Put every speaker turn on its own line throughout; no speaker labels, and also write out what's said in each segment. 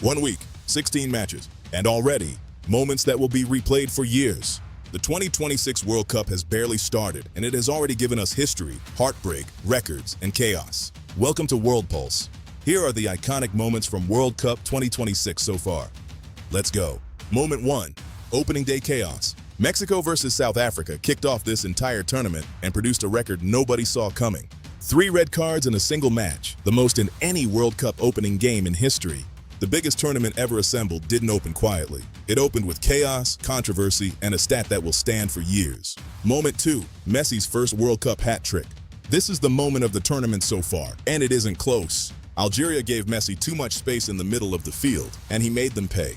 1 week, 16 matches, and already, moments that will be replayed for years. The 2026 World Cup has barely started, and it has already given us history, heartbreak, records, and chaos. Welcome to WorldPulse. Here are the iconic moments from World Cup 2026 so far. Let's go. Moment 1. Opening day chaos. Mexico versus South Africa kicked off this entire tournament and produced a record nobody saw coming. 3 red cards in a single match, the most in any World Cup opening game in history. The biggest tournament ever assembled didn't open quietly. It opened with chaos, controversy, and a stat that will stand for years. Moment 2. Messi's first World Cup hat trick. This is the moment of the tournament so far, and it isn't close. Algeria gave Messi too much space in the middle of the field, and he made them pay.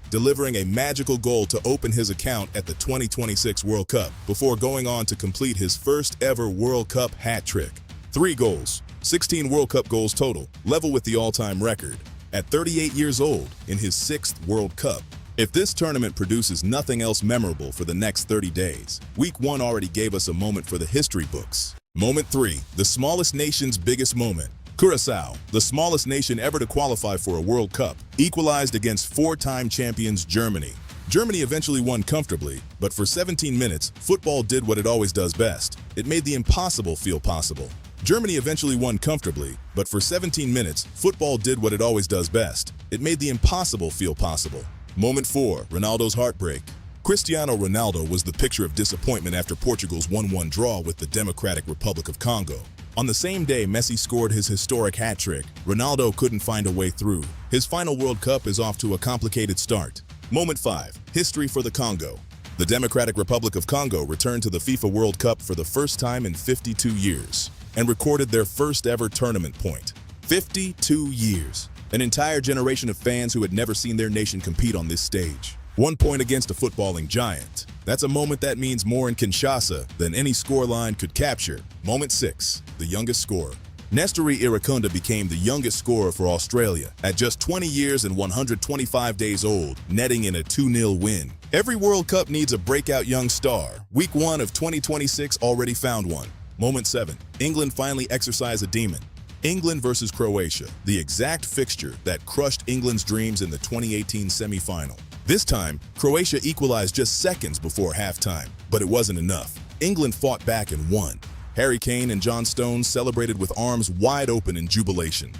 Delivering a magical goal to open his account at the 2026 World Cup before going on to complete his first ever World Cup hat trick. 3 goals, 16 World Cup goals total, level with the all-time record. At 38 years old, in his 6th World Cup. If this tournament produces nothing else memorable for the next 30 days, Week 1 already gave us a moment for the history books. Moment 3, the smallest nation's biggest moment. Curaçao, the smallest nation ever to qualify for a World Cup, equalized against 4-time champions Germany. Germany eventually won comfortably, but for 17 minutes, football did what it always does best. It made the impossible feel possible. Germany eventually won comfortably, but for 17 minutes, football did what it always does best. It made the impossible feel possible. Moment 4, Ronaldo's heartbreak. Cristiano Ronaldo was the picture of disappointment after Portugal's 1-1 draw with the Democratic Republic of Congo. On the same day Messi scored his historic hat trick, Ronaldo couldn't find a way through. His final World Cup is off to a complicated start. Moment 5, history for the Congo. The Democratic Republic of Congo returned to the FIFA World Cup for the first time in 52 years and recorded their first ever tournament point. 52 years. An entire generation of fans who had never seen their nation compete on this stage. 1 point against a footballing giant. That's a moment that means more in Kinshasa than any scoreline could capture. Moment 6, the youngest scorer. Nestori Irankunda became the youngest scorer for Australia at just 20 years and 125 days old, netting in a 2-0 win. Every World Cup needs a breakout young star. Week 1 of 2026 already found one. Moment 7, England finally exorcised a demon. England versus Croatia, the exact fixture that crushed England's dreams in the 2018 semi-final. This time, Croatia equalized just seconds before halftime, but it wasn't enough. England fought back and won. Harry Kane and John Stones celebrated with arms wide open in jubilation.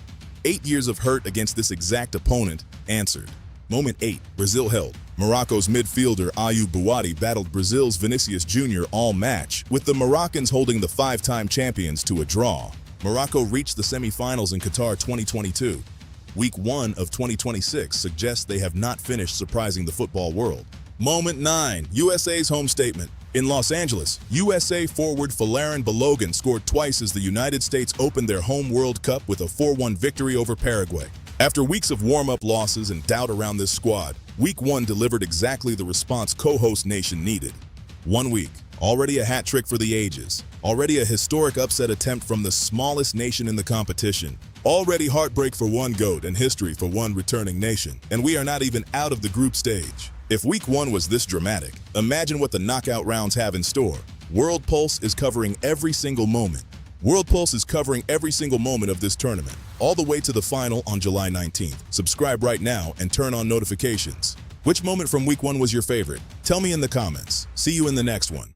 8 years of hurt against this exact opponent answered. Moment 8, Brazil held. Morocco's midfielder Ayub Buwadi battled Brazil's Vinicius Jr. all match, with the Moroccans holding the 5-time champions to a draw. Morocco reached the semi-finals in Qatar 2022. Week 1 of 2026 suggests they have not finished surprising the football world. Moment 9, USA's home statement. In Los Angeles, USA forward Folarin Balogun scored twice as the United States opened their home World Cup with a 4-1 victory over Paraguay. After weeks of warm-up losses and doubt around this squad, Week 1 delivered exactly the response co-host nation needed. 1 week, already a hat trick for the ages. Already a historic upset attempt from the smallest nation in the competition. Already heartbreak for one GOAT and history for one returning nation. And we are not even out of the group stage. If Week 1 was this dramatic, imagine what the knockout rounds have in store. WorldPulse is covering every single moment. WorldPulse is covering every single moment of this tournament, all the way to the final on July 19th. Subscribe right now and turn on notifications. Which moment from Week 1 was your favorite? Tell me in the comments. See you in the next one.